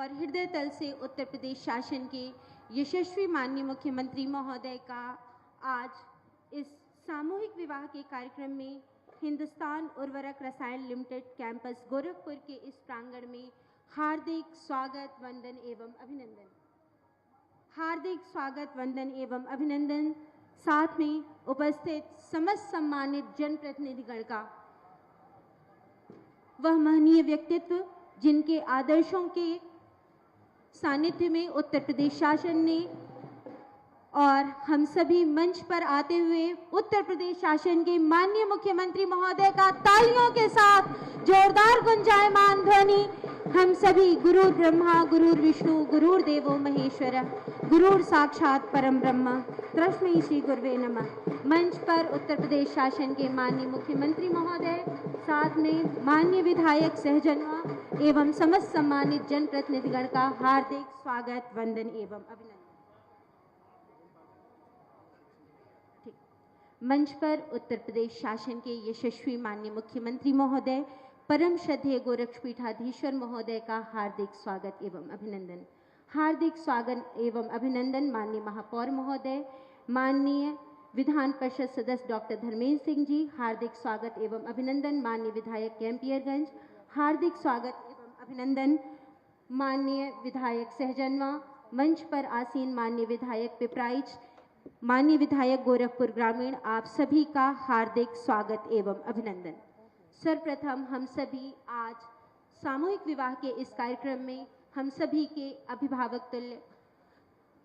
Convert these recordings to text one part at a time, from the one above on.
और हृदय तल से उत्तर प्रदेश शासन के यशस्वी माननीय मुख्यमंत्री महोदय का आज इस सामूहिक विवाह के कार्यक्रम में हिंदुस्तान उर्वरक रसायन लिमिटेड कैंपस गोरखपुर के इस प्रांगण में हार्दिक स्वागत वंदन एवं अभिनंदन। हार्दिक स्वागत वंदन एवं अभिनंदन। साथ में उपस्थित समस्त सम्मानित जनप्रतिनिधिगण का वह महनीय व्यक्तित्व जिनके आदर्शों के सानिध्य में उत्तर प्रदेश शासन ने और हम सभी मंच पर आते हुए उत्तर प्रदेश शासन के माननीय मुख्यमंत्री महोदय का तालियों के साथ जोरदार गुंजायमान ध्वनि। हम सभी गुरुर ब्रह्मा गुरुर विष्णु गुरुर देवो महेश्वर गुरुर साक्षात परम ब्रह्म तस्मै श्री गुरुवे नमः। मंच पर उत्तर प्रदेश शासन के माननीय मुख्यमंत्री महोदय, साथ में माननीय विधायक सहजनवा एवं समस्त सम्मानित जनप्रतिनिधिगण का हार्दिक स्वागत वंदन एवं अभिनंदन। मंच पर उत्तर प्रदेश शासन के यशस्वी माननीय मुख्यमंत्री महोदय, परम श्रद्धेय गोरक्षपीठाधीश्वर महोदय का हार्दिक स्वागत एवं अभिनंदन। हार्दिक स्वागत एवं अभिनंदन माननीय महापौर महोदय, माननीय विधान परिषद सदस्य डॉक्टर धर्मेंद्र सिंह जी। हार्दिक स्वागत एवं अभिनंदन माननीय विधायक कैंपियरगंज। हार्दिक स्वागत एवं अभिनंदन माननीय विधायक सहजनवा। मंच पर आसीन माननीय विधायक पिपराइच, माननीय विधायक गोरखपुर ग्रामीण, आप सभी का हार्दिक स्वागत एवं अभिनंदन। सर्वप्रथम हम सभी आज सामूहिक विवाह के इस कार्यक्रम में हम सभी के अभिभावक तुल्य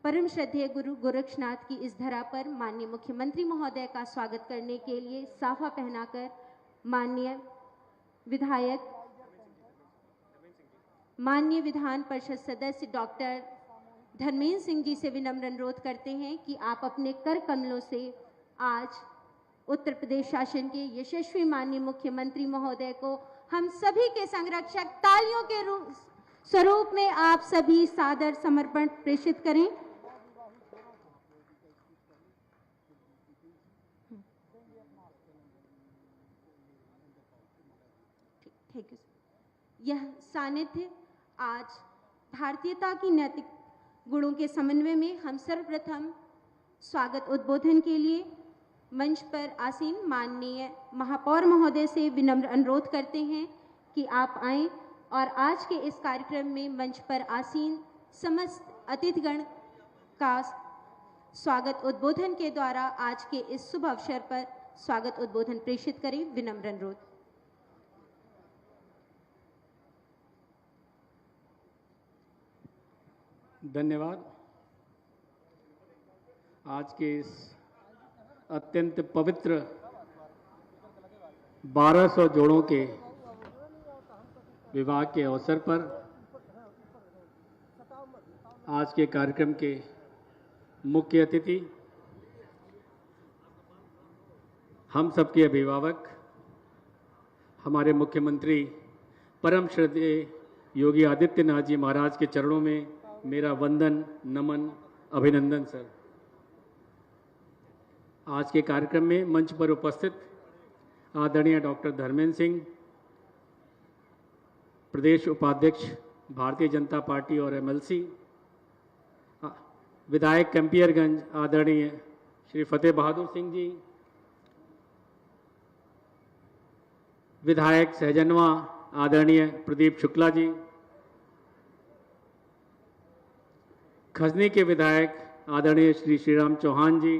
परम श्रद्धेय गुरु गोरक्षनाथ की इस धरा पर माननीय मुख्यमंत्री महोदय का स्वागत करने के लिए साफा पहनाकर माननीय विधायक, माननीय विधान परिषद सदस्य डॉक्टर धर्मेंद्र सिंह जी से विनम्र अनुरोध करते हैं कि आप अपने कर कमलों से आज उत्तर प्रदेश शासन के यशस्वी माननीय मुख्यमंत्री महोदय को हम सभी के संरक्षक तालियों के स्वरूप में आप सभी सादर समर्पण प्रेषित करें। Thank you. यह सानिध्य आज भारतीयता की नैतिक गुणों के समन्वय में हम सर्वप्रथम स्वागत उद्बोधन के लिए मंच पर आसीन माननीय महापौर महोदय से विनम्र अनुरोध करते हैं कि आप आएं और आज के इस कार्यक्रम में मंच पर आसीन समस्त अतिथिगण का स्वागत उद्बोधन के द्वारा आज के इस शुभ अवसर पर स्वागत उद्बोधन प्रेषित करें। विनम्र अनुरोध। धन्यवाद। आज के इस अत्यंत पवित्र 1200 जोड़ों के विवाह के अवसर पर आज के कार्यक्रम के मुख्य अतिथि, हम सबके अभिभावक, हमारे मुख्यमंत्री परम श्रद्धेय योगी आदित्यनाथ जी महाराज के चरणों में मेरा वंदन, नमन, अभिनंदन। सर, आज के कार्यक्रम में मंच पर उपस्थित आदरणीय डॉक्टर धर्मेंद्र सिंह, प्रदेश उपाध्यक्ष भारतीय जनता पार्टी और एमएलसी, विधायक कैंपियरगंज आदरणीय श्री फतेह बहादुर सिंह जी, विधायक सहजनवा आदरणीय प्रदीप शुक्ला जी, खजनी के विधायक आदरणीय श्री श्रीराम चौहान जी,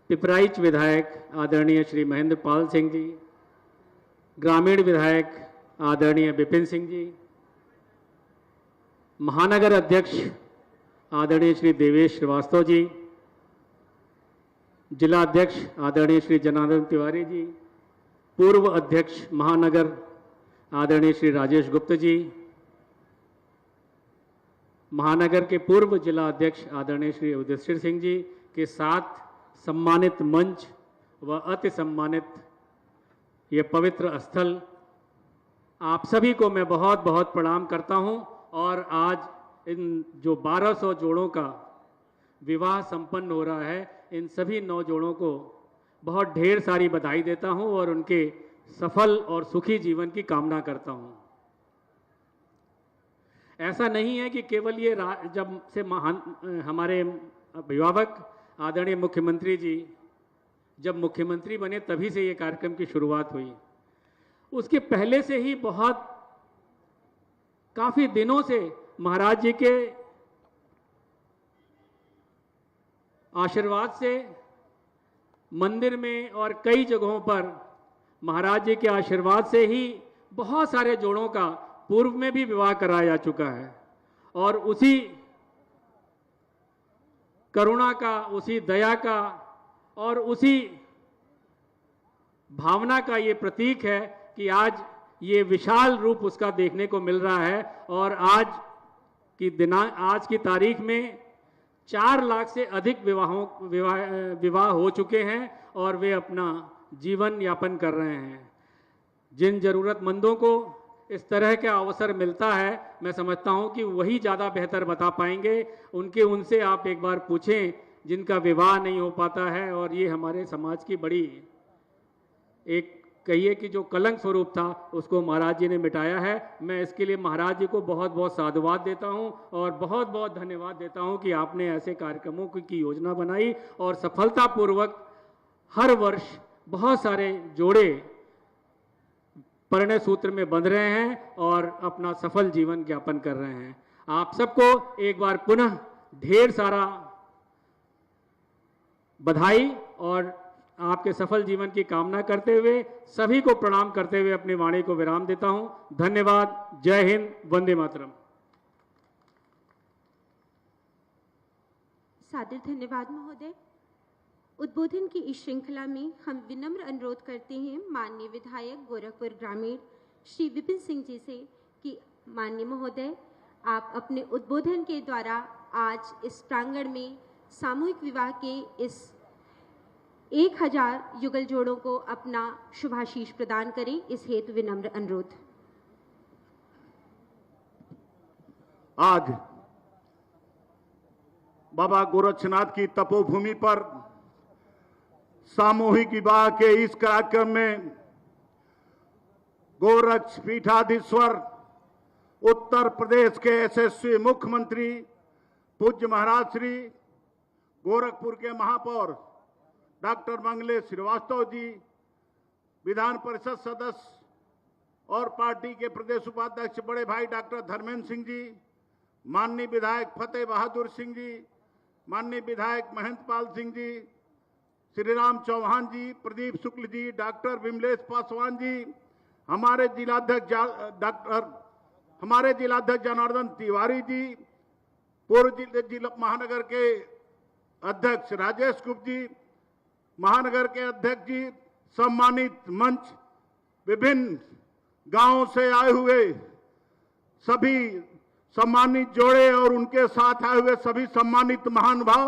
पिपराइच विधायक आदरणीय श्री महेंद्र पाल सिंह जी, ग्रामीण विधायक आदरणीय विपिन सिंह जी, महानगर अध्यक्ष आदरणीय श्री देवेश श्रीवास्तव जी, जिला अध्यक्ष आदरणीय श्री जनार्दन तिवारी जी, पूर्व अध्यक्ष महानगर आदरणीय श्री राजेश गुप्ता जी, महानगर के पूर्व जिला अध्यक्ष आदरणीय श्री युधिष्ठिर सिंह जी के साथ सम्मानित मंच व अति सम्मानित ये पवित्र स्थल, आप सभी को मैं बहुत बहुत प्रणाम करता हूं। और आज इन जो 1200 जोड़ों का विवाह संपन्न हो रहा है, इन सभी 9 जोड़ों को बहुत ढेर सारी बधाई देता हूं और उनके सफल और सुखी जीवन की कामना करता हूं। ऐसा नहीं है कि केवल ये जब से महान हमारे अभिभावक आदरणीय मुख्यमंत्री जी जब मुख्यमंत्री बने तभी से ये कार्यक्रम की शुरुआत हुई। उसके पहले से ही काफी दिनों से महाराज जी के आशीर्वाद से मंदिर में और कई जगहों पर महाराज जी के आशीर्वाद से ही बहुत सारे जोड़ों का पूर्व में भी विवाह कराया जा चुका है और उसी करुणा का, उसी दया का और उसी भावना का ये प्रतीक है कि आज ये विशाल रूप उसका देखने को मिल रहा है। और आज की तारीख में 4 लाख से अधिक विवाह हो चुके हैं और वे अपना जीवन यापन कर रहे हैं। जिन जरूरतमंदों को इस तरह का अवसर मिलता है, मैं समझता हूं कि वही ज़्यादा बेहतर बता पाएंगे। उनसे आप एक बार पूछें जिनका विवाह नहीं हो पाता है। और ये हमारे समाज की बड़ी एक कहिए कि जो कलंक स्वरूप था उसको महाराज जी ने मिटाया है। मैं इसके लिए महाराज जी को बहुत बहुत साधुवाद देता हूं और बहुत बहुत धन्यवाद देता हूं कि आपने ऐसे कार्यक्रमों की योजना बनाई और सफलतापूर्वक हर वर्ष बहुत सारे जोड़े परिणय सूत्र में बंध रहे हैं और अपना सफल जीवन यापन कर रहे हैं। आप सबको एक बार पुनः ढेर सारा बधाई और आपके सफल जीवन की कामना करते हुए सभी को प्रणाम करते हुए अपनी वाणी को विराम देता हूं। धन्यवाद। जय हिंद। वंदे मातरम। सादर धन्यवाद महोदय। उद्बोधन की इस श्रृंखला में हम विनम्र अनुरोध करते हैं माननीय विधायक गोरखपुर ग्रामीण श्री विपिन सिंह जी से कि माननीय महोदय आप अपने उद्बोधन के द्वारा आज इस प्रांगण में सामूहिक विवाह के इस 1000 युगल जोड़ों को अपना शुभाशीष प्रदान करें। इस हेतु विनम्र अनुरोध। आज बाबा गोरक्षनाथ की तपोभूमि पर सामूहिक विवाह के इस कार्यक्रम में गोरक्ष पीठाधीश्वर उत्तर प्रदेश के यशस्वी मुख्यमंत्री पूज्य महाराज श्री गोरखपुर के महापौर डॉक्टर मंगलेश श्रीवास्तव जी, विधान परिषद सदस्य और पार्टी के प्रदेश उपाध्यक्ष बड़े भाई डॉक्टर धर्मेंद्र सिंह जी, माननीय विधायक फतेह बहादुर सिंह जी, माननीय विधायक महेंद्र पाल सिंह जी, श्री राम चौहान जी, प्रदीप शुक्ल जी, डॉक्टर विमलेश पासवान जी, हमारे जिलाध्यक्ष जनार्दन तिवारी जी, पूर्व जिला महानगर के अध्यक्ष राजेश गुप्त जी, महानगर के अध्यक्ष जी, सम्मानित मंच, विभिन्न गांवों से आए हुए सभी सम्मानित जोड़े और उनके साथ आए हुए सभी सम्मानित महानुभाव,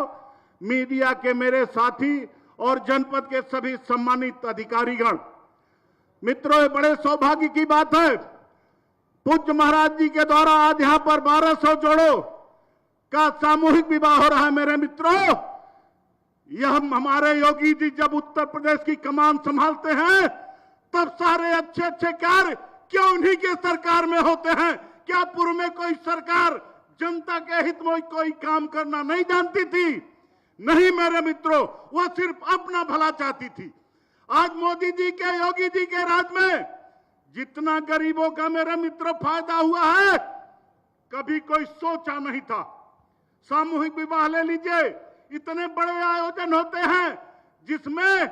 मीडिया के मेरे साथी और जनपद के सभी सम्मानित अधिकारीगण, मित्रों, ये बड़े सौभाग्य की बात है। पूज्य महाराज जी के द्वारा आज यहां पर 1200 जोड़ों का सामूहिक विवाह हो रहा है। मेरे मित्रों, यह हमारे योगी जी जब उत्तर प्रदेश की कमान संभालते हैं तब सारे अच्छे अच्छे कार्य क्यों उन्हीं के सरकार में होते हैं? क्या पूर्व में कोई सरकार जनता के हित में कोई काम करना नहीं जानती थी? नहीं मेरे मित्रों, वो सिर्फ अपना भला चाहती थी। आज मोदी जी के, योगी जी के राज में जितना गरीबों का मेरे मित्रों फायदा हुआ है, कभी कोई सोचा नहीं था। सामूहिक विवाह ले लीजिए, इतने बड़े आयोजन होते हैं जिसमें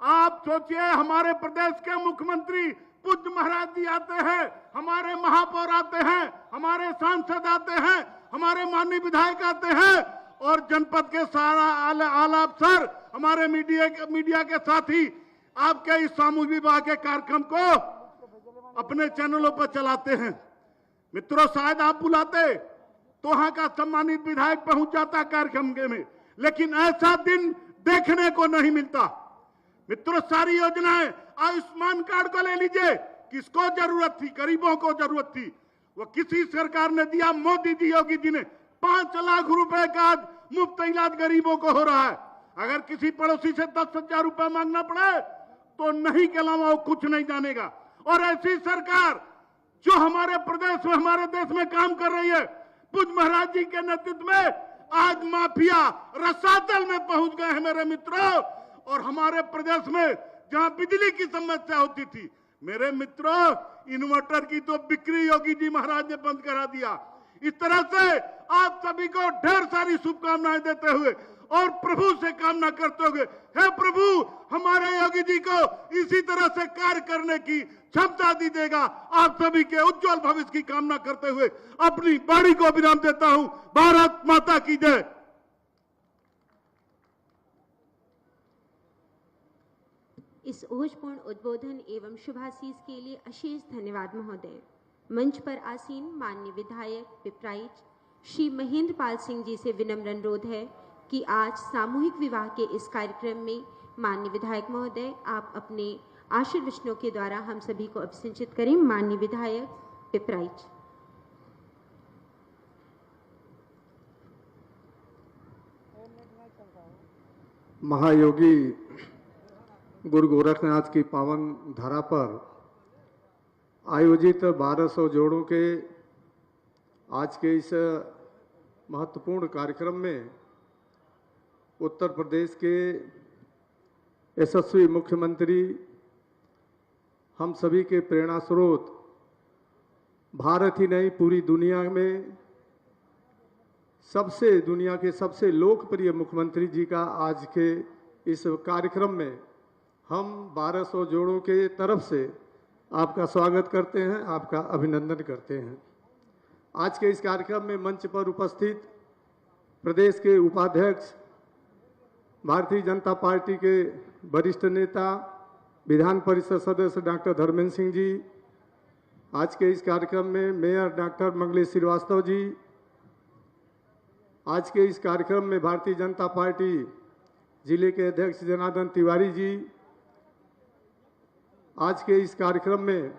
आप सोचिए हमारे प्रदेश के मुख्यमंत्री पूज्य महाराज जी आते हैं, हमारे महापौर आते हैं, हमारे सांसद आते हैं, हमारे माननीय विधायक आते हैं और जनपद के सारा आला अफसर, हमारे मीडिया के साथी आपके इस सामूहिक विवाह के कार्यक्रम को अपने चैनलों पर चलाते हैं। मित्रों, शायद आप बुलाते तो वहां का सम्मानित विधायक पहुंच जाता कार्यक्रम में, लेकिन ऐसा दिन देखने को नहीं मिलता। मित्रों, सारी योजनाएं, आयुष्मान कार्ड को ले लीजिए, किसको जरूरत थी? गरीबों को जरूरत थी। वो किसी सरकार ने दिया? मोदी जी, योगी जी ने 5 लाख रुपए का आज मुफ्त इलाज गरीबों को हो रहा है। अगर किसी पड़ोसी से 10,000 रुपए मांगना पड़े तो नहीं के अलावा वो कुछ नहीं जानेगा। और ऐसी सरकार जो हमारे प्रदेश में, हमारे देश में काम कर रही है, पूज्य महाराज जी के नेतृत्व में आज माफिया रसातल में पहुंच गए हैं मेरे मित्रों। और हमारे प्रदेश में जहां बिजली की समस्या होती थी, मेरे मित्रों, इन्वर्टर की तो बिक्री योगी जी महाराज ने बंद करा दिया। इस तरह से आप सभी को ढेर सारी शुभकामनाएं देते हुए और प्रभु से कामना करते हुए, हे प्रभु हमारे योगी जी को इसी तरह से कार्य करने की क्षमता दी देगा। आप सभी के उज्जवल भविष्य की कामना करते हुए अपनी वाणी को विराम देता हूं। भारत माता की जय। इस ओजपूर्ण उद्बोधन एवं शुभाशीष के लिए अशेष धन्यवाद महोदय। मंच पर आसीन माननीय विधायक पिपराइच श्री महेंद्र पाल सिंह जी से विनम्र अनुरोध है कि आज सामूहिक विवाह के इस कार्यक्रम में माननीय विधायक महोदय आप अपने आशीर्वचनों के द्वारा हम सभी को अभिसिंचित करें। माननीय विधायक पिपराइच। महायोगी गुरु गोरखनाथ की पावन धरा पर आयोजित 1200 जोड़ों के आज के इस महत्वपूर्ण कार्यक्रम में उत्तर प्रदेश के यशस्वी मुख्यमंत्री, हम सभी के प्रेरणा स्रोत, भारत ही नहीं पूरी दुनिया में दुनिया के सबसे लोकप्रिय मुख्यमंत्री जी का आज के इस कार्यक्रम में हम 1200 जोड़ों के तरफ से आपका स्वागत करते हैं, आपका अभिनंदन करते हैं। आज के इस कार्यक्रम में मंच पर उपस्थित प्रदेश के उपाध्यक्ष, भारतीय जनता पार्टी के वरिष्ठ नेता, विधान परिषद सदस्य डॉक्टर धर्मेंद्र सिंह जी, आज के इस कार्यक्रम में मेयर डॉक्टर मंगलेश श्रीवास्तव जी, आज के इस कार्यक्रम में भारतीय जनता पार्टी जिले के अध्यक्ष जनार्दन तिवारी जी, आज के इस कार्यक्रम में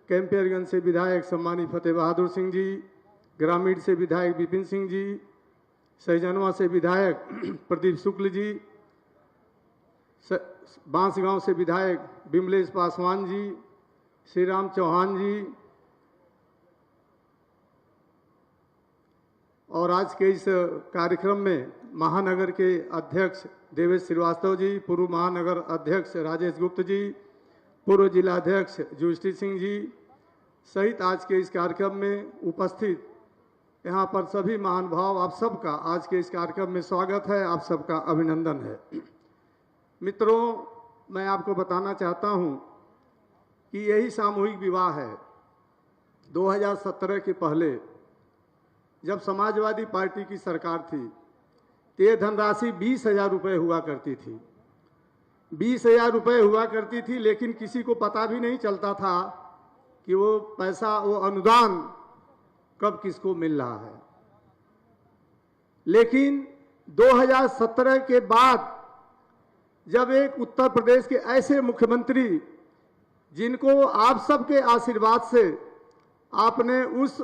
कैंपियरगंज से विधायक सम्मानित फतेह बहादुर सिंह जी, ग्रामीण से विधायक विपिन सिंह जी, सहजनवा से विधायक प्रदीप शुक्ल जी, बांसगांव से विधायक विमलेश पासवान जी, श्री राम चौहान जी, और आज के इस कार्यक्रम में महानगर के अध्यक्ष देवेश श्रीवास्तव जी, पूर्व महानगर अध्यक्ष राजेश गुप्त जी, पूर्व जिला अध्यक्ष जुष्टी सिंह जी सहित आज के इस कार्यक्रम में उपस्थित यहाँ पर सभी महानुभाव, आप सबका आज के इस कार्यक्रम में स्वागत है, आप सबका अभिनंदन है। मित्रों, मैं आपको बताना चाहता हूँ कि यही सामूहिक विवाह है। 2017 के पहले जब समाजवादी पार्टी की सरकार थी तो ये धनराशि 20,000 रुपये हुआ करती थी। 20,000 रुपये हुआ करती थी, लेकिन किसी को पता भी नहीं चलता था कि वो पैसा, वो अनुदान कब किसको मिल रहा है। लेकिन 2017 के बाद जब एक उत्तर प्रदेश के ऐसे मुख्यमंत्री जिनको आप सबके आशीर्वाद से आपने उस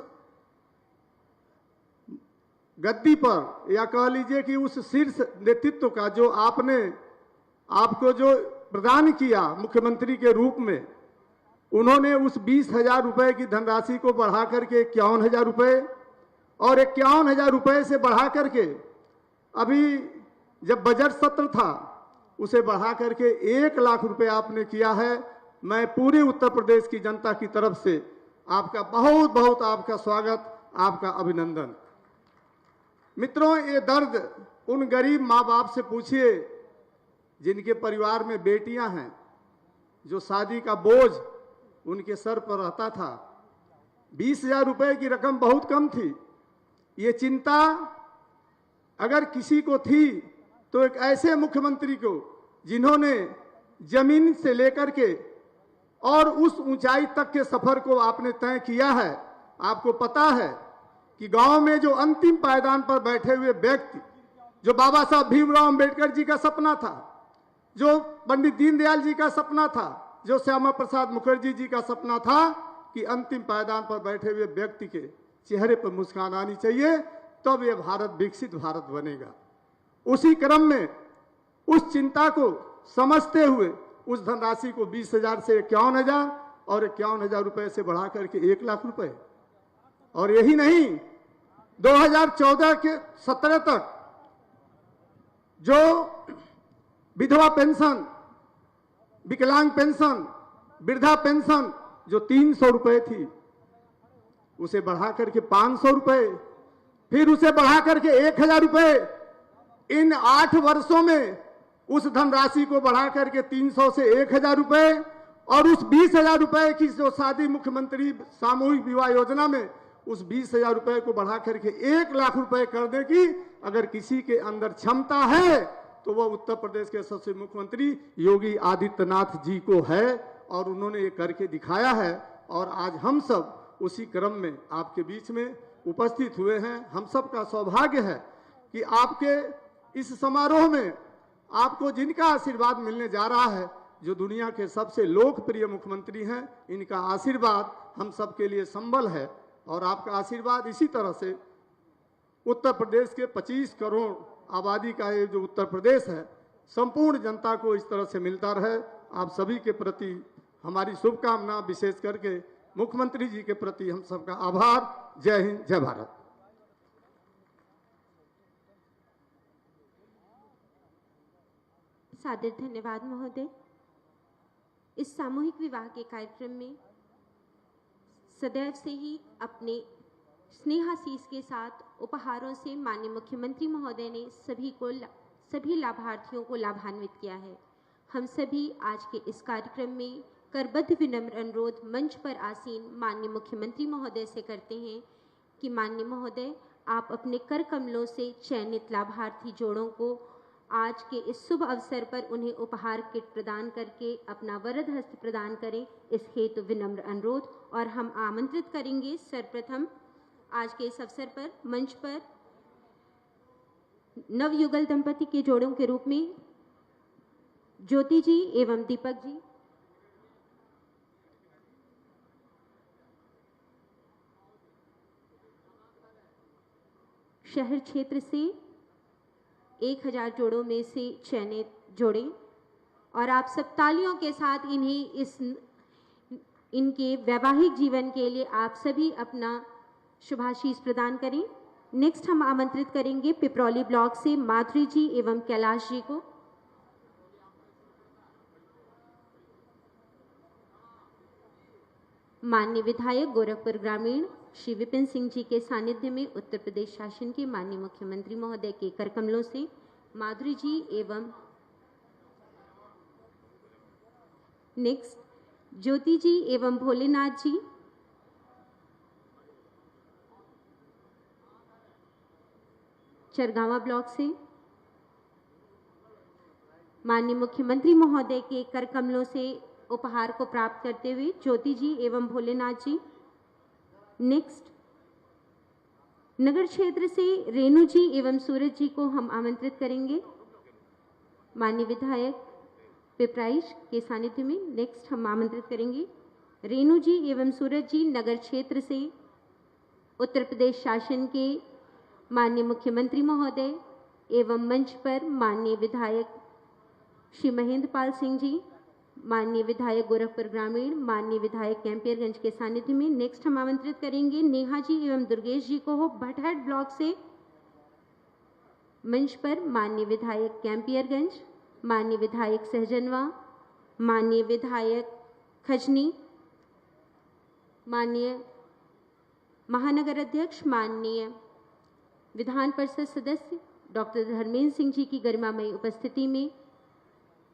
गद्दी पर, या कह लीजिए कि उस शीर्ष नेतृत्व का जो आपको जो प्रदान किया मुख्यमंत्री के रूप में, उन्होंने उस 20,000 रुपये की धनराशि को बढ़ा करके 51,000 रुपये, और 51,000 रुपये से बढ़ा करके अभी जब बजट सत्र था उसे बढ़ा करके 1 लाख रुपये आपने किया है। मैं पूरे उत्तर प्रदेश की जनता की तरफ से आपका बहुत बहुत आपका स्वागत, आपका अभिनंदन। मित्रों, ये दर्द उन गरीब माँ बाप से पूछिए जिनके परिवार में बेटियां हैं, जो शादी का बोझ उनके सर पर रहता था। 20,000 रुपये की रकम बहुत कम थी। ये चिंता अगर किसी को थी तो एक ऐसे मुख्यमंत्री को जिन्होंने जमीन से लेकर के और उस ऊंचाई तक के सफर को आपने तय किया है। आपको पता है कि गांव में जो अंतिम पायदान पर बैठे हुए व्यक्ति, जो बाबा साहब भीमराव अंबेडकर जी का सपना था, जो पंडित दीनदयाल जी का सपना था, जो श्यामा प्रसाद मुखर्जी जी का सपना था कि अंतिम पायदान पर बैठे हुए व्यक्ति के चेहरे पर मुस्कान आनी चाहिए, तब यह भारत विकसित भारत बनेगा। उसी क्रम में उस चिंता को समझते हुए उस धनराशि को 20,000 से 51,000 और 51,000 रुपए से बढ़ा करके 1,00,000 रुपए। और यही नहीं, 2014 के 17 तक जो विधवा पेंशन, विकलांग पेंशन, वृद्धा पेंशन जो 300 रुपए थी, उसे बढ़ा करके 500 रुपए, फिर उसे बढ़ा करके 1,000 रुपए। इन 8 वर्षों में उस धनराशि को बढ़ा करके 300 से 1,000 रुपए और उस 20,000 रुपए की जो शादी मुख्यमंत्री सामूहिक विवाह योजना में उस 20,000 रुपए को बढ़ा करके 1,00,000 रुपए करने की अगर किसी के अंदर क्षमता है तो वह उत्तर प्रदेश के यशस्वी मुख्यमंत्री योगी आदित्यनाथ जी को है और उन्होंने ये करके दिखाया है। और आज हम सब उसी क्रम में आपके बीच में उपस्थित हुए हैं। हम सब का सौभाग्य है कि आपके इस समारोह में आपको जिनका आशीर्वाद मिलने जा रहा है, जो दुनिया के सबसे लोकप्रिय मुख्यमंत्री हैं, इनका आशीर्वाद हम सब के लिए संबल है। और आपका आशीर्वाद इसी तरह से उत्तर प्रदेश के 25 करोड़ आबादी का ये जो उत्तर प्रदेश है, संपूर्ण जनता को इस तरह से मिलता रहे। आप सभी के प्रति हमारी शुभकामना, विशेष करके मुख्यमंत्री जी के प्रति हम सबका आभार। जय हिंद, जय भारत। सादर धन्यवाद महोदय। इस सामूहिक विवाह के कार्यक्रम में सदैव से ही अपने स्नेहाशीष के साथ उपहारों से माननीय मुख्यमंत्री महोदय ने सभी लाभार्थियों को लाभान्वित किया है। हम सभी आज के इस कार्यक्रम में करबद्ध विनम्र अनुरोध मंच पर आसीन माननीय मुख्यमंत्री महोदय से करते हैं कि माननीय महोदय, आप अपने कर कमलों से चयनित लाभार्थी जोड़ों को आज के इस शुभ अवसर पर उन्हें उपहार किट प्रदान करके अपना वरद हस्त प्रदान करें, इस हेतु विनम्र अनुरोध। और हम आमंत्रित करेंगे सर्वप्रथम आज के इस अवसर पर मंच पर नवयुगल दंपति के जोड़ों के रूप में ज्योति जी एवं दीपक जी। शहर क्षेत्र से 1,000 जोड़ों में से चयनित जोड़े और आप सब तालियों के साथ इनके वैवाहिक जीवन के लिए आप सभी अपना शुभाशीष प्रदान करें। नेक्स्ट हम आमंत्रित करेंगे पिपरौली ब्लॉक से माधुरी जी एवं कैलाश जी को। माननीय विधायक गोरखपुर ग्रामीण श्री विपिन सिंह जी के सानिध्य में उत्तर प्रदेश शासन के माननीय मुख्यमंत्री महोदय के कर कमलों से माधुरी जी एवं नेक्स्ट ज्योति जी एवं भोलेनाथ जी। चरगावा ब्लॉक से माननीय मुख्यमंत्री महोदय के कर कमलों से उपहार को प्राप्त करते हुए ज्योति जी एवं भोलेनाथ जी। नेक्स्ट नगर क्षेत्र से रेणु जी एवं सूरज जी को हम आमंत्रित करेंगे माननीय विधायक पिपराइश के सानिध्य में। नेक्स्ट हम आमंत्रित करेंगे रेणु जी एवं सूरज जी नगर क्षेत्र से उत्तर प्रदेश शासन के माननीय मुख्यमंत्री महोदय एवं मंच पर माननीय विधायक श्री महेंद्र पाल सिंह जी, माननीय विधायक गोरखपुर ग्रामीण, माननीय विधायक कैंपियरगंज के सानिध्य में। नेक्स्ट हम आमंत्रित करेंगे नेहा जी एवं दुर्गेश जी को हो भटहट ब्लॉक से मंच पर माननीय विधायक कैंपियरगंज, माननीय विधायक सहजनवा, माननीय विधायक खजनी, माननीय महानगर अध्यक्ष, माननीय विधान परिषद सदस्य डॉक्टर धर्मेंद्र सिंह जी की गरिमामयी उपस्थिति में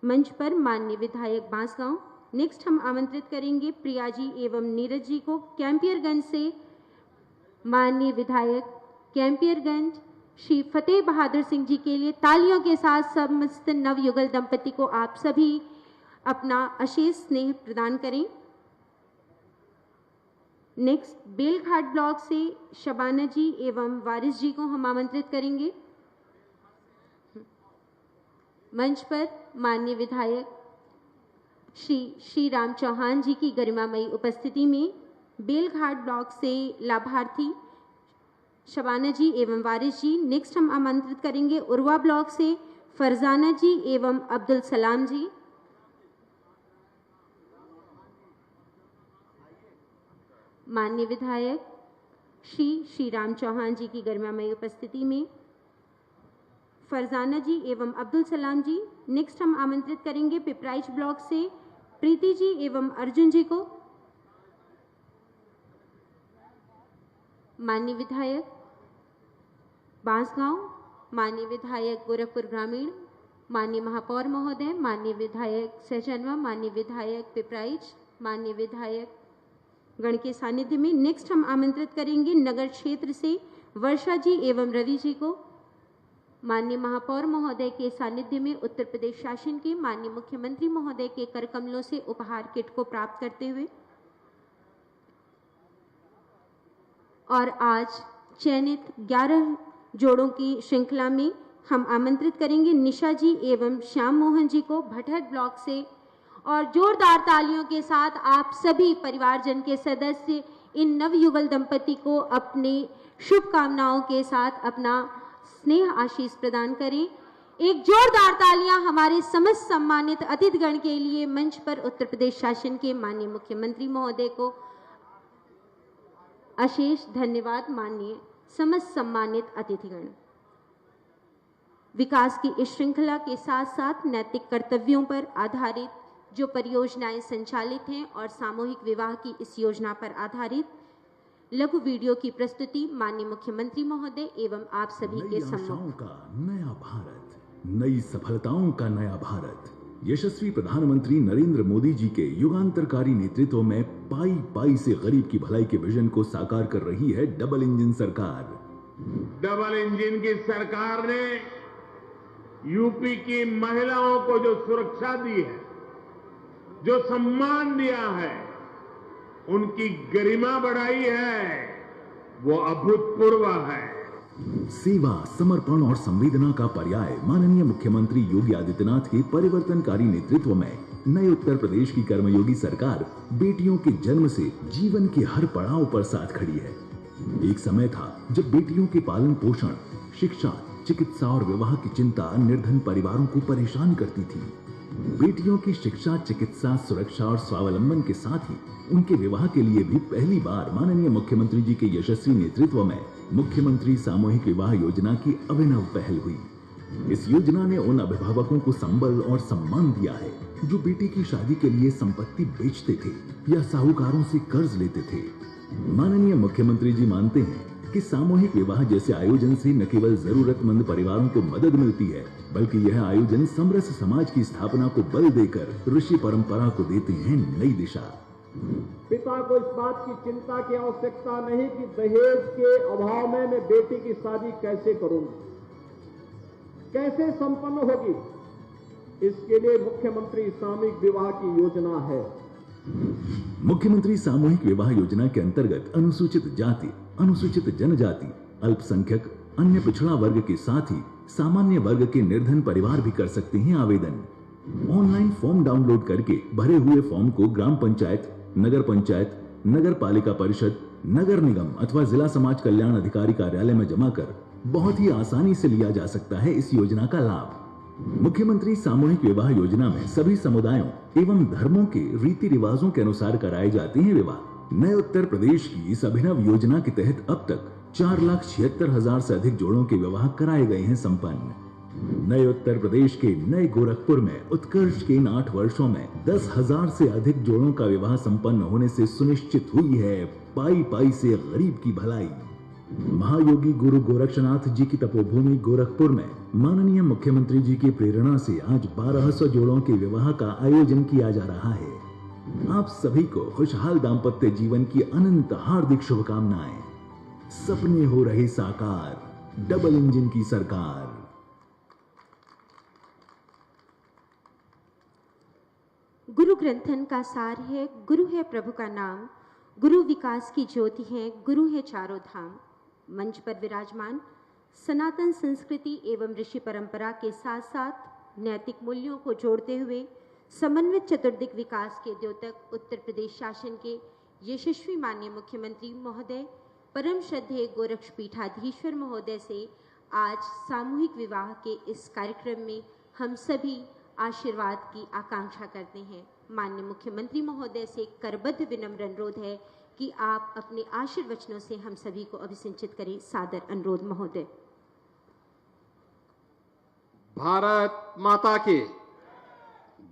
मंच पर माननीय विधायक बांसगांव। नेक्स्ट हम आमंत्रित करेंगे प्रिया जी एवं नीरज जी को कैंपियरगंज से माननीय विधायक कैंपियरगंज श्री फतेह बहादुर सिंह जी के लिए तालियों के साथ समस्त नवयुगल दंपति को आप सभी अपना अशेष स्नेह प्रदान करें। नेक्स्ट बेलघाट ब्लॉक से शबाना जी एवं वारिस जी को हम आमंत्रित करेंगे मंच पर माननीय विधायक श्री राम चौहान जी की गरिमामयी उपस्थिति में बेलघाट ब्लॉक से लाभार्थी शबाना जी एवं वारिस जी। नेक्स्ट हम आमंत्रित करेंगे उर्वा ब्लॉक से फरजाना जी एवं अब्दुल सलाम जी। माननीय विधायक श्री राम चौहान जी की गरिमामयी उपस्थिति में फरजाना जी एवं अब्दुल सलाम जी। नेक्स्ट हम आमंत्रित करेंगे पिपराइच ब्लॉक से प्रीति जी एवं अर्जुन जी को। माननीय विधायक बांसगांव, माननीय विधायक गोरखपुर ग्रामीण, माननीय महापौर महोदय, माननीय विधायक सहजनवा, माननीय विधायक पिपराइच, माननीय विधायक गण के सानिध्य में नेक्स्ट हम आमंत्रित करेंगे नगर क्षेत्र से वर्षा जी एवं रवि जी को। माननीय महापौर महोदय के सानिध्य में उत्तर प्रदेश शासन के माननीय मुख्यमंत्री महोदय के कर कमलों से उपहार किट को प्राप्त करते हुए और आज चयनित 11 जोड़ों की श्रृंखला में हम आमंत्रित करेंगे निशा जी एवं श्याम मोहन जी को भटहट ब्लॉक से। और जोरदार तालियों के साथ आप सभी परिवारजन के सदस्य इन नवयुगल दंपति को अपने शुभकामनाओं के साथ अपना स्नेह आशीष प्रदान करें। एक जोरदार तालियां हमारे समस्त सम्मानित अतिथिगण के लिए। मंच पर उत्तर प्रदेश शासन के माननीय मुख्यमंत्री महोदय को अशेष धन्यवाद। माननीय समस्त सम्मानित अतिथिगण, विकास की इस श्रृंखला के साथ साथ नैतिक कर्तव्यों पर आधारित जो परियोजनाएं संचालित हैं और सामूहिक विवाह की इस योजना पर आधारित लघु वीडियो की प्रस्तुति माननीय मुख्यमंत्री महोदय एवं आप सभी के सम्मुख। का नया भारत, नई सफलताओं का नया भारत। यशस्वी प्रधानमंत्री नरेंद्र मोदी जी के युगांतरकारी नेतृत्व में पाई पाई से गरीब की भलाई के विजन को साकार कर रही है डबल इंजन सरकार। डबल इंजन की सरकार ने यूपी की महिलाओं को जो सुरक्षा दी है, जो सम्मान दिया है, उनकी गरिमा बढ़ाई है, वो अभूतपूर्व है। सेवा, समर्पण और संवेदना का पर्याय माननीय मुख्यमंत्री योगी आदित्यनाथ के परिवर्तनकारी नेतृत्व में नए उत्तर प्रदेश की कर्मयोगी सरकार बेटियों के जन्म से जीवन के हर पड़ाव पर साथ खड़ी है। एक समय था जब बेटियों के पालन पोषण, शिक्षा, चिकित्सा और विवाह की चिंता निर्धन परिवारों को परेशान करती थी। बेटियों की शिक्षा, चिकित्सा, सुरक्षा और स्वावलंबन के साथ ही उनके विवाह के लिए भी पहली बार माननीय मुख्यमंत्री जी के यशस्वी नेतृत्व में मुख्यमंत्री सामूहिक विवाह योजना की अभिनव पहल हुई। इस योजना ने उन अभिभावकों को संबल और सम्मान दिया है जो बेटी की शादी के लिए संपत्ति बेचते थे या साहूकारों से कर्ज लेते थे। माननीय मुख्यमंत्री जी मानते हैं कि सामूहिक विवाह जैसे आयोजन से न केवल जरूरतमंद परिवारों को मदद मिलती है, बल्कि यह आयोजन समरस समाज की स्थापना को बल देकर ऋषि परंपरा को देते हैं नई दिशा। पिता को इस बात की चिंता की आवश्यकता नहीं कि दहेज के अभाव में मैं बेटी की शादी कैसे करूंगी, कैसे संपन्न होगी। इसके लिए मुख्यमंत्री सामूहिक विवाह की योजना है। मुख्यमंत्री सामूहिक विवाह योजना के अंतर्गत अनुसूचित जाति, अनुसूचित जनजाति, अल्पसंख्यक, अन्य पिछड़ा वर्ग के साथ ही सामान्य वर्ग के निर्धन परिवार भी कर सकते हैं आवेदन। ऑनलाइन फॉर्म डाउनलोड करके भरे हुए फॉर्म को ग्राम पंचायत, नगर पंचायत, नगर पालिका परिषद, नगर निगम अथवा जिला समाज कल्याण अधिकारी कार्यालय में जमा कर बहुत ही आसानी से लिया जा सकता है इस योजना का लाभ। मुख्यमंत्री सामूहिक विवाह योजना में सभी समुदायों एवं धर्मों के रीति रिवाजों के अनुसार कराए जाते हैं विवाह। नए उत्तर प्रदेश की इस अभिनव योजना के तहत अब तक 4,76,000 से अधिक जोड़ों के विवाह कराए गए हैं संपन्न। नए उत्तर प्रदेश के नए गोरखपुर में उत्कर्ष के इन 8 वर्षों में 10,000 से अधिक जोड़ों का विवाह संपन्न होने से सुनिश्चित हुई है पाई पाई से गरीब की भलाई। महायोगी गुरु गोरक्षनाथ जी की तपोभूमि गोरखपुर में माननीय मुख्यमंत्री जी की प्रेरणा से आज 1200 जोड़ों के विवाह का आयोजन किया जा रहा है। आप सभी को खुशहाल दाम्पत्य जीवन की अनंत हार्दिक शुभकामनाएं। सपने हो रहे साकार, डबल इंजन की सरकार। गुरु ग्रंथन का सार है, गुरु है प्रभु का नाम, गुरु विकास की ज्योति है, गुरु है चारों धाम। मंच पर विराजमान सनातन संस्कृति एवं ऋषि परंपरा के साथ साथ नैतिक मूल्यों को जोड़ते हुए समन्वित चतुर्दिक विकास के द्योतक उत्तर प्रदेश शासन के यशस्वी माननीय मुख्यमंत्री महोदय परम श्रद्धेय गोरक्षपीठाधीश्वर महोदय से आज सामूहिक विवाह के इस कार्यक्रम में हम सभी आशीर्वाद की आकांक्षा करते हैं। माननीय मुख्यमंत्री महोदय से करबद्ध विनम्र अनुरोध है कि आप अपने आशीर्वचनों से हम सभी को अभिसिंचित करें। सादर अनुरोध महोदय। भारत माता की,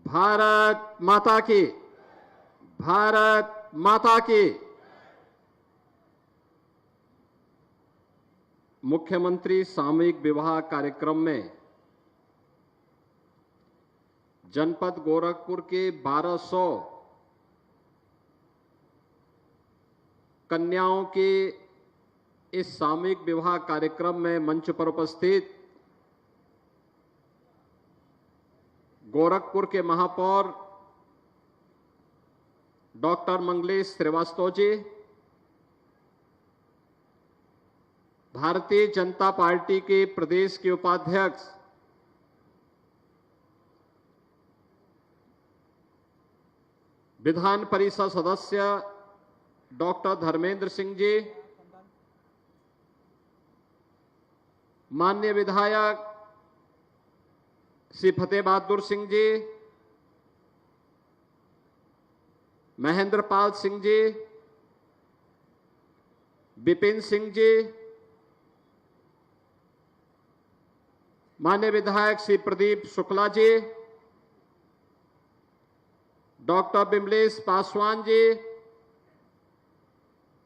भारत माता की, भारत माता की। मुख्यमंत्री सामूहिक विवाह कार्यक्रम में जनपद गोरखपुर के 1200 कन्याओं के इस सामूहिक विवाह कार्यक्रम में मंच पर उपस्थित गोरखपुर के महापौर डॉक्टर मंगलेश श्रीवास्तव जी, भारतीय जनता पार्टी के प्रदेश के उपाध्यक्ष विधान परिषद सदस्य डॉक्टर धर्मेंद्र सिंह जी, माननीय विधायक श्री फतेह बहादुर सिंह जी, महेंद्र पाल सिंह जी, विपिन सिंह जी, माननीय विधायक श्री प्रदीप शुक्ला जी, डॉक्टर बिमलेश पासवान जी,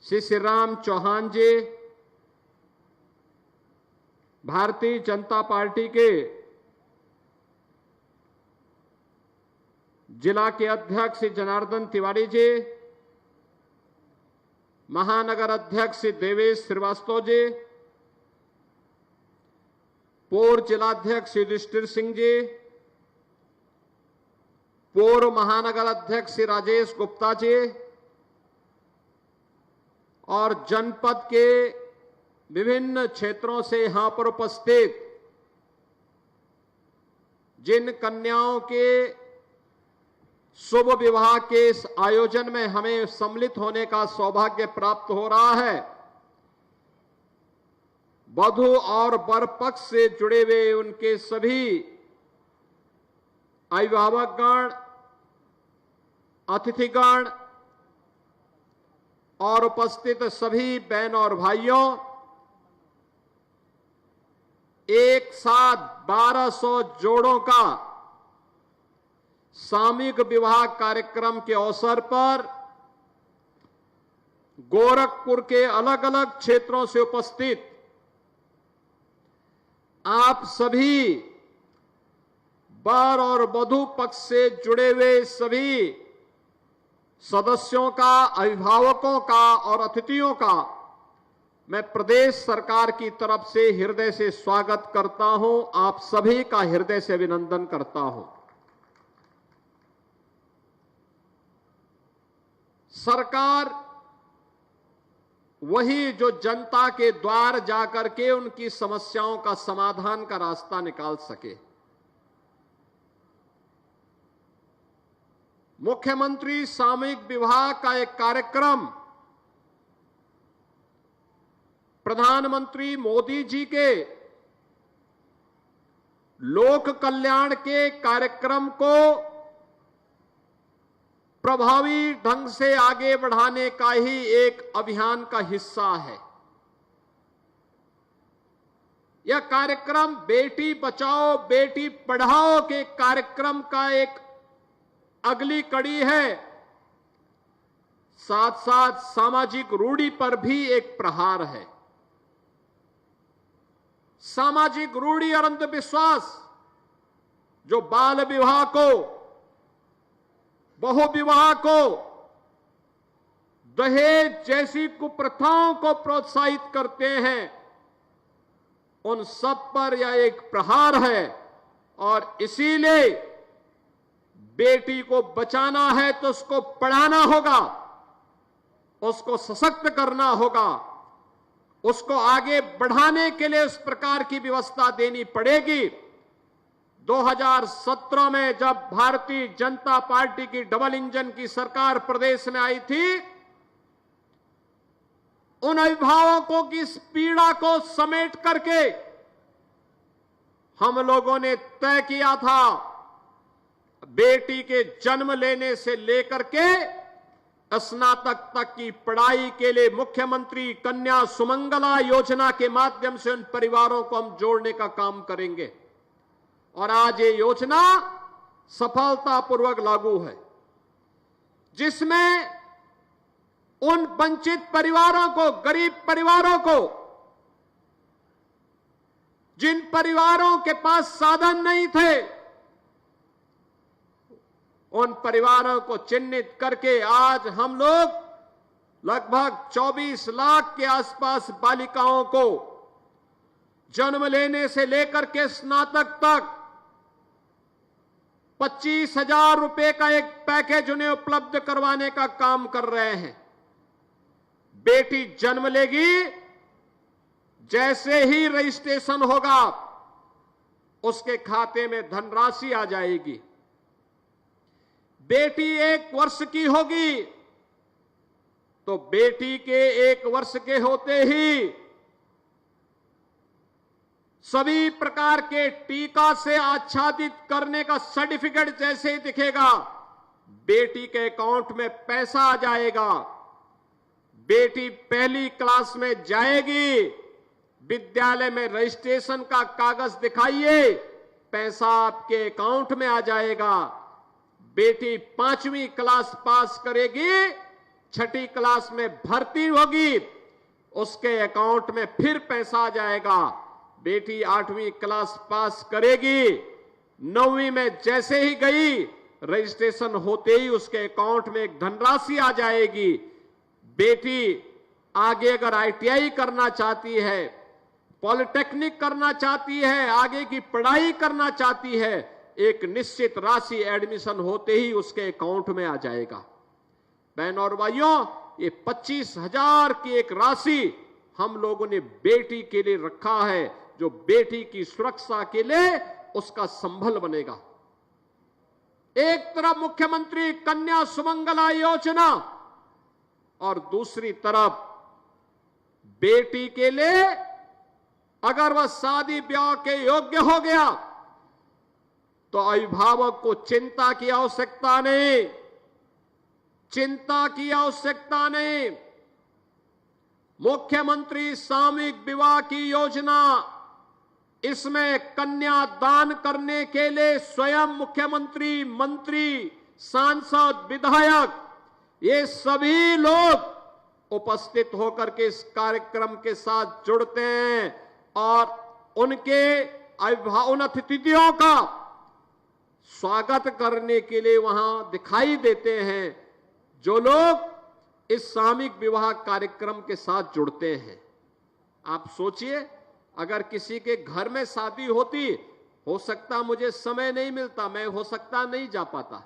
श्री श्रीराम चौहान जी, भारतीय जनता पार्टी के जिला के अध्यक्ष श्री जनार्दन तिवारी जी, महानगर अध्यक्ष श्री देवेश श्रीवास्तव जी, पूर्व जिलाध्यक्ष श्री युधिष्ठिर सिंह जी, पूर्व महानगर अध्यक्ष श्री राजेश गुप्ता जी और जनपद के विभिन्न क्षेत्रों से यहां पर उपस्थित जिन कन्याओं के शुभ विवाह के इस आयोजन में हमें सम्मिलित होने का सौभाग्य प्राप्त हो रहा है, वधू और वर पक्ष से जुड़े हुए उनके सभी अभिभावकगण, अतिथिगण और उपस्थित सभी बहन और भाइयों, एक साथ 1200 जोड़ों का सामूहिक विवाह कार्यक्रम के अवसर पर गोरखपुर के अलग अलग क्षेत्रों से उपस्थित आप सभी वर और वधू पक्ष से जुड़े हुए सभी सदस्यों का, अभिभावकों का और अतिथियों का मैं प्रदेश सरकार की तरफ से हृदय से स्वागत करता हूं। आप सभी का हृदय से अभिनंदन करता हूं। सरकार वही जो जनता के द्वार जाकर के उनकी समस्याओं का समाधान का रास्ता निकाल सके। मुख्यमंत्री सामूहिक विवाह का एक कार्यक्रम प्रधानमंत्री मोदी जी के लोक कल्याण के कार्यक्रम को प्रभावी ढंग से आगे बढ़ाने का ही एक अभियान का हिस्सा है। यह कार्यक्रम बेटी बचाओ बेटी पढ़ाओ के कार्यक्रम का एक अगली कड़ी है, साथ साथ सामाजिक रूढ़ी पर भी एक प्रहार है। सामाजिक रूढ़ी और अंधविश्वास जो बाल विवाह को, बहु विवाह को, दहेज जैसी कुप्रथाओं को प्रोत्साहित करते हैं, उन सब पर यह एक प्रहार है। और इसीलिए बेटी को बचाना है तो उसको पढ़ाना होगा, उसको सशक्त करना होगा, उसको आगे बढ़ाने के लिए उस प्रकार की व्यवस्था देनी पड़ेगी। 2017 में जब भारतीय जनता पार्टी की डबल इंजन की सरकार प्रदेश में आई थी, उन अभिभावकों की इस पीड़ा को समेट करके हम लोगों ने तय किया था बेटी के जन्म लेने से लेकर के स्नातक तक की पढ़ाई के लिए मुख्यमंत्री कन्या सुमंगला योजना के माध्यम से उन परिवारों को हम जोड़ने का काम करेंगे। और आज ये योजना सफलतापूर्वक लागू है, जिसमें उन वंचित परिवारों को, गरीब परिवारों को, जिन परिवारों के पास साधन नहीं थे, उन परिवारों को चिन्हित करके आज हम लोग लगभग 24 लाख के आसपास बालिकाओं को जन्म लेने से लेकर के स्नातक तक 25,000 रुपए का एक पैकेज उन्हें उपलब्ध करवाने का काम कर रहे हैं। बेटी जन्म लेगी, जैसे ही रजिस्ट्रेशन होगा उसके खाते में धनराशि आ जाएगी। बेटी 1 वर्ष की होगी तो बेटी के 1 वर्ष के होते ही सभी प्रकार के टीका से आच्छादित करने का सर्टिफिकेट जैसे ही दिखेगा, बेटी के अकाउंट में पैसा आ जाएगा। बेटी पहली क्लास में जाएगी, विद्यालय में रजिस्ट्रेशन का कागज दिखाइए, पैसा आपके अकाउंट में आ जाएगा। बेटी 5वीं क्लास पास करेगी, 6ठी क्लास में भर्ती होगी, उसके अकाउंट में फिर पैसा आ जाएगा। बेटी 8वीं क्लास पास करेगी, 9वीं में जैसे ही गई, रजिस्ट्रेशन होते ही उसके अकाउंट में एक धनराशि आ जाएगी। बेटी आगे अगर ITI करना चाहती है, पॉलिटेक्निक करना चाहती है, आगे की पढ़ाई करना चाहती है, एक निश्चित राशि एडमिशन होते ही उसके अकाउंट में आ जाएगा। बहनों और भाइयों, ये 25,000 की एक राशि हम लोगों ने बेटी के लिए रखा है, जो बेटी की सुरक्षा के लिए उसका संबल बनेगा। एक तरफ मुख्यमंत्री कन्या सुमंगला योजना और दूसरी तरफ बेटी के लिए अगर वह शादी ब्याह के योग्य हो गया तो अभिभावक को चिंता की आवश्यकता नहीं, चिंता की आवश्यकता नहीं। मुख्यमंत्री सामूहिक विवाह की योजना, इसमें कन्या दान करने के लिए स्वयं मुख्यमंत्री, मंत्री, सांसद, विधायक, ये सभी लोग उपस्थित होकर के इस कार्यक्रम के साथ जुड़ते हैं और उन अतिथियों का स्वागत करने के लिए वहां दिखाई देते हैं, जो लोग इस सामूहिक विवाह कार्यक्रम के साथ जुड़ते हैं। आप सोचिए, अगर किसी के घर में शादी होती, हो सकता मुझे समय नहीं मिलता, मैं हो सकता नहीं जा पाता,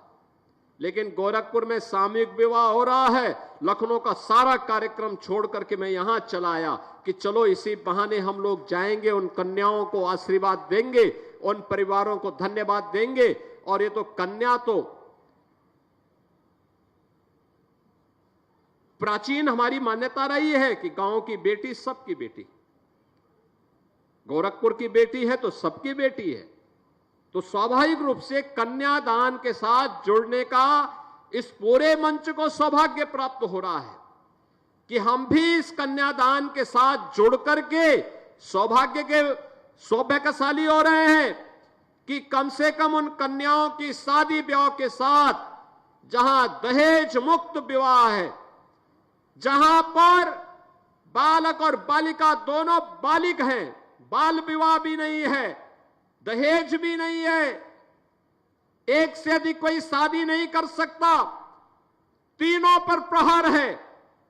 लेकिन गोरखपुर में सामूहिक विवाह हो रहा है, लखनऊ का सारा कार्यक्रम छोड़ करके मैं यहां चला आया कि चलो इसी बहाने हम लोग जाएंगे, उन कन्याओं को आशीर्वाद देंगे, उन परिवारों को धन्यवाद देंगे। और ये तो कन्या तो प्राचीन हमारी मान्यता रही है कि गांव की बेटी सबकी बेटी, गोरखपुर की बेटी है तो सबकी बेटी है। तो स्वाभाविक रूप से कन्यादान के साथ जुड़ने का इस पूरे मंच को सौभाग्य प्राप्त हो रहा है कि हम भी इस कन्यादान के साथ जुड़ करके सौभाग्यशाली हो रहे हैं कि कम से कम उन कन्याओं की शादी ब्याह के साथ, जहां दहेज मुक्त विवाह है, जहां पर बालक और बालिका दोनों बालिक हैं, बाल विवाह भी नहीं है, दहेज भी नहीं है, एक से अधिक कोई शादी नहीं कर सकता, तीनों पर प्रहार है।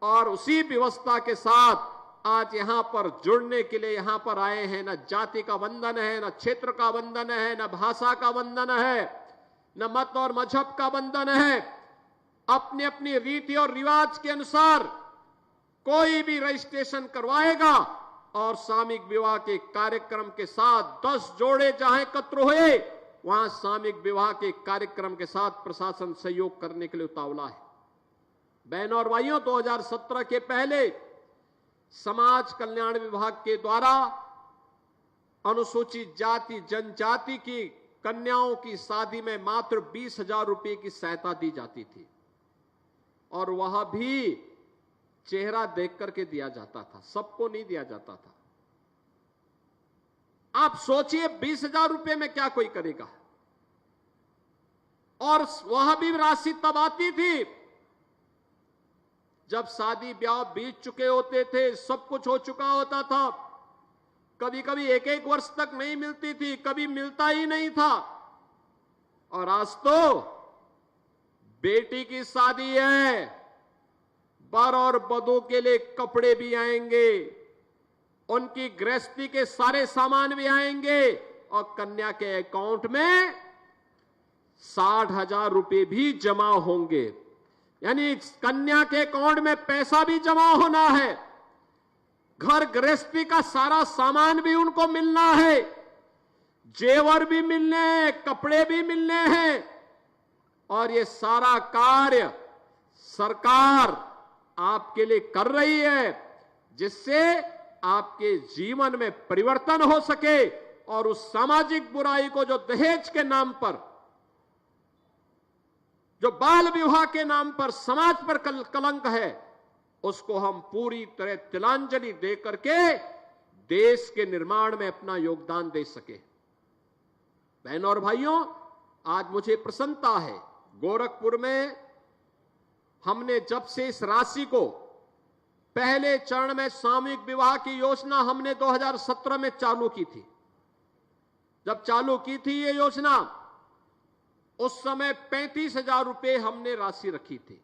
और उसी व्यवस्था के साथ आज यहां पर जुड़ने के लिए यहां पर आए हैं। न जाति का बंधन है, न क्षेत्र का बंधन है, न भाषा का बंधन है, न मत और मजहब का बंधन है। अपनी अपनी रीति और रिवाज के अनुसार कोई भी रजिस्ट्रेशन करवाएगा और सामूहिक विवाह के कार्यक्रम के साथ 10 जोड़े जहां एकत्र हुए, वहां सामूहिक विवाह के कार्यक्रम के साथ प्रशासन सहयोग करने के लिए उतावला है। बहनों और भाइयों, 2017 के पहले समाज कल्याण विभाग के द्वारा अनुसूचित जाति जनजाति की कन्याओं की शादी में मात्र 20,000 रुपए की सहायता दी जाती थी। और वह भी चेहरा देख करके दिया जाता था, सबको नहीं दिया जाता था। आप सोचिए 20,000 रुपए में क्या कोई करेगा। और वह भी राशि तब आती थी जब शादी ब्याह बीत चुके होते थे, सब कुछ हो चुका होता था। कभी कभी एक एक वर्ष तक नहीं मिलती थी, कभी मिलता ही नहीं था। और आज तो बेटी की शादी है, वर और वधू के लिए कपड़े भी आएंगे, उनकी गृहस्थी के सारे सामान भी आएंगे और कन्या के अकाउंट में 60,000 रुपए भी जमा होंगे। यानी कन्या के अकाउंट में पैसा भी जमा होना है, घर गृहस्थी का सारा सामान भी उनको मिलना है, जेवर भी मिलने हैं, कपड़े भी मिलने हैं। और ये सारा कार्य सरकार आपके लिए कर रही है, जिससे आपके जीवन में परिवर्तन हो सके और उस सामाजिक बुराई को, जो दहेज के नाम पर, जो बाल विवाह के नाम पर समाज पर कलंक है, उसको हम पूरी तरह तिलांजलि दे करके देश के निर्माण में अपना योगदान दे सके। बहनों और भाइयों, आज मुझे प्रसन्नता है, गोरखपुर में हमने जब से इस राशि को, पहले चरण में सामूहिक विवाह की योजना हमने 2017 में चालू की थी। जब चालू की थी ये योजना, उस समय 35,000 रुपए हमने राशि रखी थी।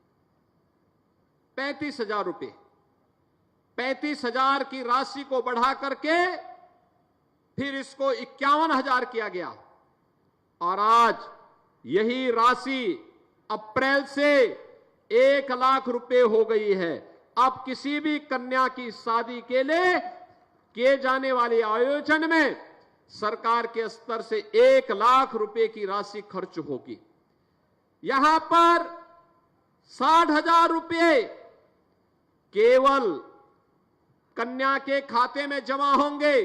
35,000 रुपए, 35,000 की राशि को बढ़ा करके फिर इसको 51,000 किया गया। और आज यही राशि अप्रैल से 1 लाख रुपए हो गई है। अब किसी भी कन्या की शादी के लिए किए जाने वाले आयोजन में सरकार के स्तर से 1 लाख रुपए की राशि खर्च होगी। यहां पर 60,000 रुपए केवल कन्या के खाते में जमा होंगे,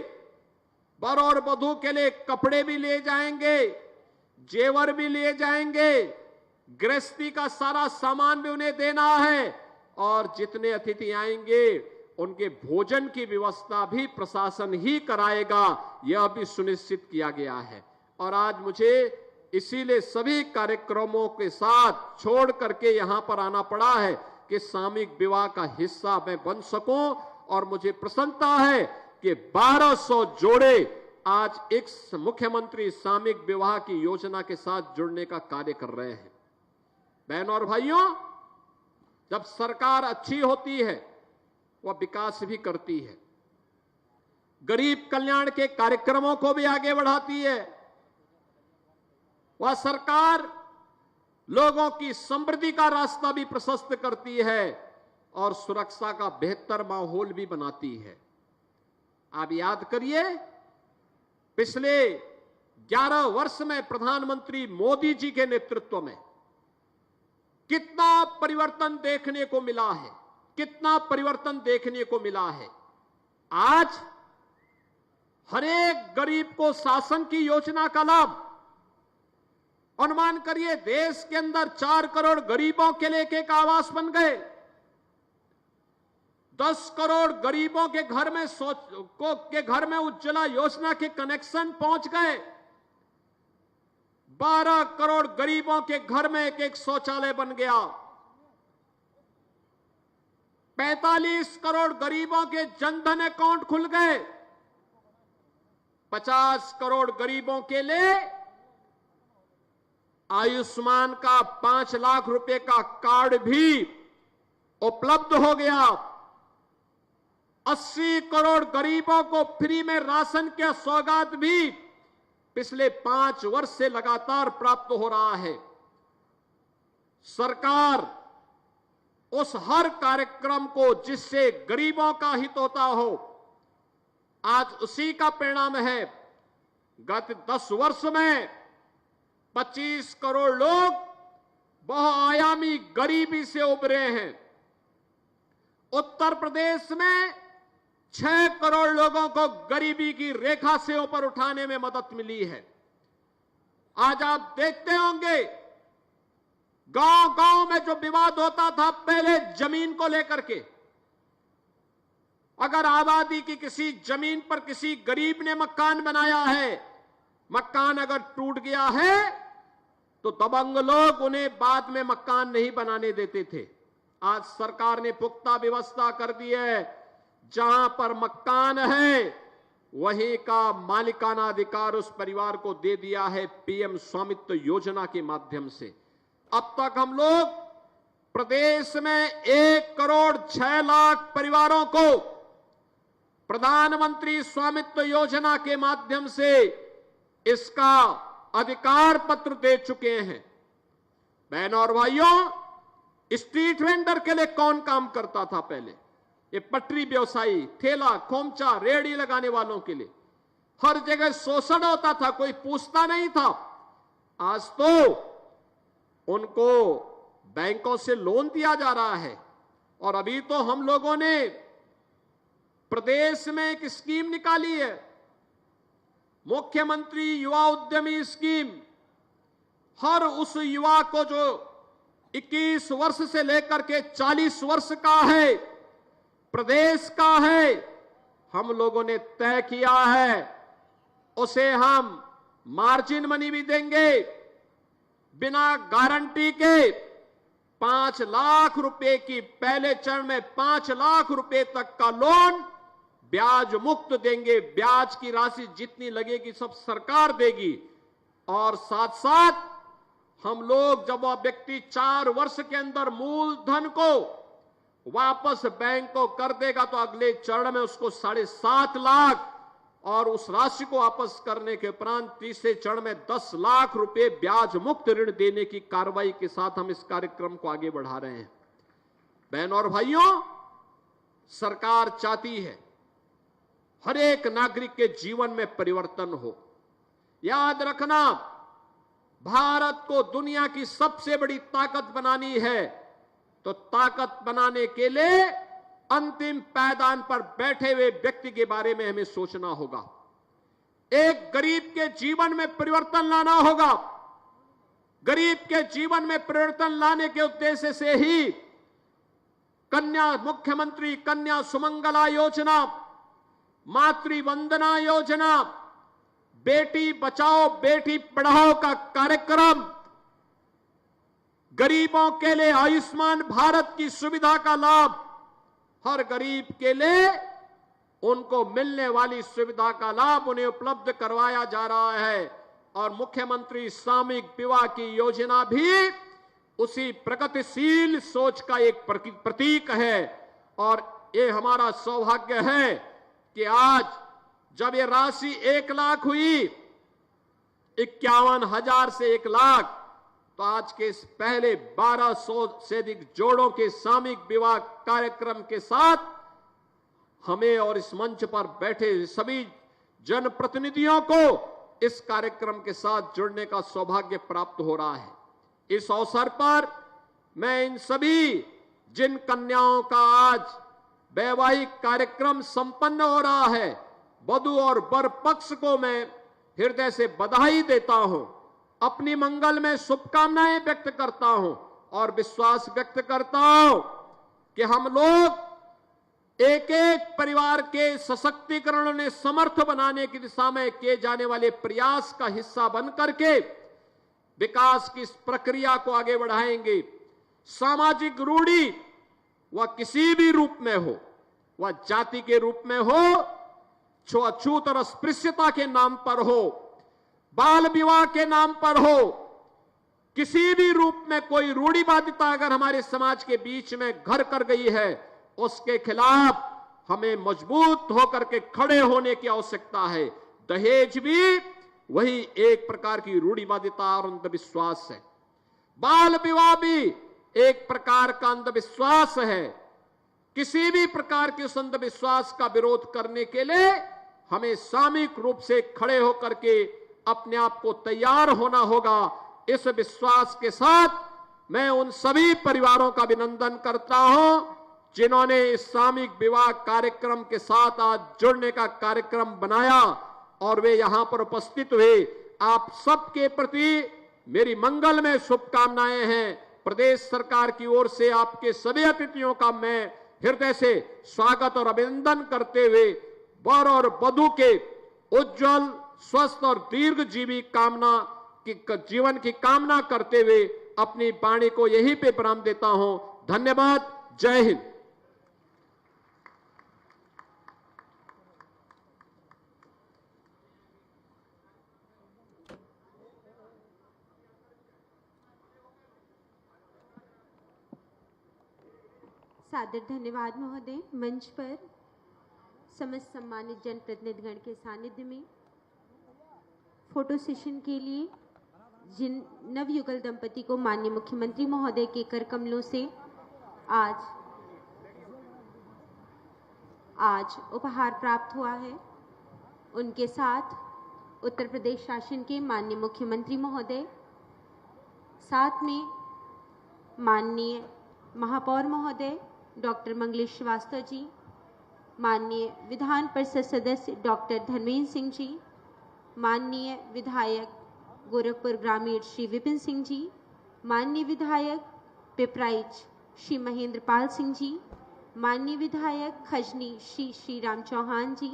वर और वधू के लिए कपड़े भी ले जाएंगे, जेवर भी ले जाएंगे, गृहस्थी का सारा सामान भी उन्हें देना है, और जितने अतिथि आएंगे उनके भोजन की व्यवस्था भी प्रशासन ही कराएगा, यह भी सुनिश्चित किया गया है। और आज मुझे इसीलिए सभी कार्यक्रमों के साथ छोड़ करके यहां पर आना पड़ा है कि सामूहिक विवाह का हिस्सा मैं बन सकूं। और मुझे प्रसन्नता है कि 1200 जोड़े आज एक मुख्यमंत्री सामूहिक विवाह की योजना के साथ जुड़ने का कार्य कर रहे हैं। बहनों और भाइयों, जब सरकार अच्छी होती है वह विकास भी करती है, गरीब कल्याण के कार्यक्रमों को भी आगे बढ़ाती है। वह सरकार लोगों की समृद्धि का रास्ता भी प्रशस्त करती है और सुरक्षा का बेहतर माहौल भी बनाती है। आप याद करिए, पिछले 11 वर्ष में प्रधानमंत्री मोदी जी के नेतृत्व में कितना परिवर्तन देखने को मिला है, कितना परिवर्तन देखने को मिला है। आज हर एक गरीब को शासन की योजना का लाभ, अनुमान करिए देश के अंदर 4 करोड़ गरीबों के लिए एक आवास बन गए, 10 करोड़ गरीबों के घर में उज्ज्वला योजना के कनेक्शन पहुंच गए, 12 करोड़ गरीबों के घर में एक शौचालय बन गया, 45 करोड़ गरीबों के जनधन अकाउंट खुल गए, 50 करोड़ गरीबों के लिए आयुष्मान का 5 लाख रुपए का कार्ड भी उपलब्ध हो गया, 80 करोड़ गरीबों को फ्री में राशन की सौगात भी पिछले 5 वर्ष से लगातार प्राप्त हो रहा है। सरकार उस हर कार्यक्रम को जिससे गरीबों का हित होता हो, आज उसी का परिणाम है। गत 10 वर्ष में 25 करोड़ लोग बहुआयामी गरीबी से उबरे हैं। उत्तर प्रदेश में 6 करोड़ लोगों को गरीबी की रेखा से ऊपर उठाने में मदद मिली है। आज आप देखते होंगे गांव गांव में जो विवाद होता था पहले जमीन को लेकर के, अगर आबादी की किसी जमीन पर किसी गरीब ने मकान बनाया है, मकान अगर टूट गया है तो दबंग लोग उन्हें बाद में मकान नहीं बनाने देते थे। आज सरकार ने पुख्ता व्यवस्था कर दी है, जहां पर मकान है वहीं का मालिकाना अधिकार उस परिवार को दे दिया है पीएम स्वामित्व योजना के माध्यम से। अब तक हम लोग प्रदेश में 1,06,00,000 परिवारों को प्रधानमंत्री स्वामित्व योजना के माध्यम से इसका अधिकार पत्र दे चुके हैं। बहनों और भाइयों, स्ट्रीट वेंडर के लिए कौन काम करता था पहले? ये पटरी व्यवसायी, ठेला खोमचा रेहड़ी लगाने वालों के लिए हर जगह शोषण होता था, कोई पूछता नहीं था। आज तो उनको बैंकों से लोन दिया जा रहा है। और अभी तो हम लोगों ने प्रदेश में एक स्कीम निकाली है, मुख्यमंत्री युवा उद्यमी स्कीम। हर उस युवा को जो 21 वर्ष से लेकर के 40 वर्ष का है, प्रदेश का है, हम लोगों ने तय किया है उसे हम मार्जिन मनी भी देंगे। बिना गारंटी के 5 लाख रुपए की, पहले चरण में 5 लाख रुपए तक का लोन ब्याज मुक्त देंगे। ब्याज की राशि जितनी लगेगी सब सरकार देगी। और साथ साथ हम लोग, जब वह व्यक्ति 4 वर्ष के अंदर मूलधन को वापस बैंक को कर देगा तो अगले चरण में उसको 7.5 लाख और उस राशि को वापस करने के उपरांत तीसरे चरण में 10 लाख रुपए ब्याज मुक्त ऋण देने की कार्रवाई के साथ हम इस कार्यक्रम को आगे बढ़ा रहे हैं। बहनों और भाइयों, सरकार चाहती है हर एक नागरिक के जीवन में परिवर्तन हो। याद रखना, भारत को दुनिया की सबसे बड़ी ताकत बनानी है तो ताकत बनाने के लिए अंतिम पायदान पर बैठे हुए व्यक्ति के बारे में हमें सोचना होगा। एक गरीब के जीवन में परिवर्तन लाना होगा। गरीब के जीवन में परिवर्तन लाने के उद्देश्य से ही मुख्यमंत्री कन्या सुमंगला योजना, मातृ वंदना योजना, बेटी बचाओ बेटी पढ़ाओ का कार्यक्रम, गरीबों के लिए आयुष्मान भारत की सुविधा का लाभ, हर गरीब के लिए उनको मिलने वाली सुविधा का लाभ उन्हें उपलब्ध करवाया जा रहा है। और मुख्यमंत्री सामूहिक विवाह की योजना भी उसी प्रगतिशील सोच का एक प्रतीक है। और ये हमारा सौभाग्य है कि आज जब ये राशि 1 लाख हुई, 51,000 से 1 लाख, तो आज के इस पहले 1200 से अधिक जोड़ों के सामूहिक विवाह कार्यक्रम के साथ हमें और इस मंच पर बैठे सभी जनप्रतिनिधियों को इस कार्यक्रम के साथ जुड़ने का सौभाग्य प्राप्त हो रहा है। इस अवसर पर मैं इन सभी जिन कन्याओं का आज वैवाहिक कार्यक्रम संपन्न हो रहा है, वधू और वर पक्ष को मैं हृदय से बधाई देता हूं, अपनी मंगल में शुभकामनाएं व्यक्त करता हूं और विश्वास व्यक्त करता हूं कि हम लोग एक एक परिवार के सशक्तिकरण ने समर्थ बनाने की दिशा में किए जाने वाले प्रयास का हिस्सा बन करके विकास की इस प्रक्रिया को आगे बढ़ाएंगे। सामाजिक रूढ़ी वह किसी भी रूप में हो, वह जाति के रूप में हो, छूत और अस्पृश्यता के नाम पर हो, बाल विवाह के नाम पर हो, किसी भी रूप में कोई रूढ़िवादिता अगर हमारे समाज के बीच में घर कर गई है, उसके खिलाफ हमें मजबूत होकर के खड़े होने की आवश्यकता है। दहेज भी वही एक प्रकार की रूढ़िवादिता और अंधविश्वास है। बाल विवाह भी एक प्रकार का अंधविश्वास है। किसी भी प्रकार के उस अंधविश्वास का विरोध करने के लिए हमें सामूहिक रूप से खड़े होकर के अपने आप को तैयार होना होगा। इस विश्वास के साथ मैं उन सभी परिवारों का अभिनंदन करता हूं जिन्होंने इस सामूहिक विवाह कार्यक्रम के साथ आज जुड़ने का कार्यक्रम बनाया और वे यहां पर उपस्थित हुए। आप सबके प्रति मेरी मंगल में शुभकामनाएं हैं। प्रदेश सरकार की ओर से आपके सभी अतिथियों का मैं हृदय से स्वागत और अभिनंदन करते हुए वर और वधू के उज्जवल, स्वस्थ और दीर्घजीवी जीवन की कामना करते हुए अपनी वाणी को यहीं पे विराम देता हूं। धन्यवाद। जय हिंद। सादर धन्यवाद महोदय। मंच पर समस्त सम्मानित जनप्रतिनिधिगण के सानिध्य में फोटो सेशन के लिए जिन नवयुगल दंपति को माननीय मुख्यमंत्री महोदय के कर कमलों से आज उपहार प्राप्त हुआ है, उनके साथ उत्तर प्रदेश शासन के माननीय मुख्यमंत्री महोदय, साथ में माननीय महापौर महोदय डॉक्टर मंगलेश श्रीवास्तव जी, माननीय विधान परिषद सदस्य डॉक्टर धर्मेंद्र सिंह जी, माननीय विधायक गोरखपुर ग्रामीण श्री विपिन सिंह जी, माननीय विधायक पिपराइच श्री महेंद्र पाल सिंह जी, माननीय विधायक खजनी श्री श्रीराम चौहान जी,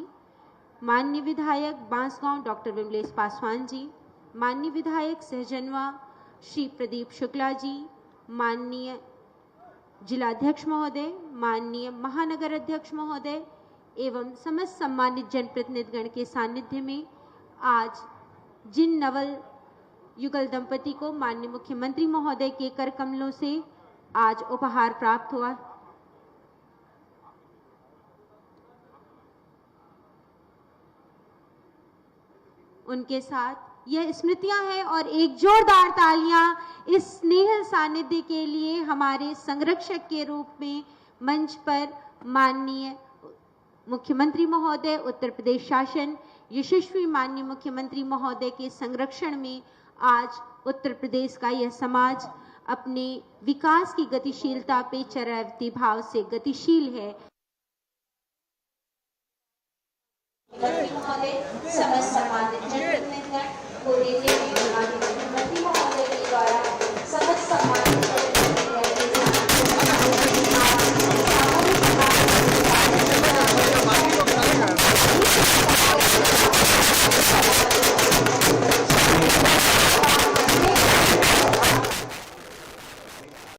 माननीय विधायक बांसगांव डॉक्टर विमलेश पासवान जी, माननीय विधायक सहजनवा श्री प्रदीप शुक्ला जी, माननीय जिलाध्यक्ष महोदय, माननीय महानगर अध्यक्ष महोदय एवं समस्त सम्मानित जनप्रतिनिधिगण के सानिध्य में आज जिन नवल युगल दंपति को माननीय मुख्यमंत्री महोदय के कर कमलों से आज उपहार प्राप्त हुआ, उनके साथ यह स्मृतियां हैं और एक जोरदार तालियां इस स्नेह सानिध्य के लिए हमारे संरक्षक के रूप में मंच पर माननीय मुख्यमंत्री महोदय, उत्तर प्रदेश शासन, यशस्वी माननीय मुख्यमंत्री महोदय के संरक्षण में आज उत्तर प्रदेश का यह समाज अपने विकास की गतिशीलता पे चरवती भाव से गतिशील है। महोदय, समस्त सम्मानित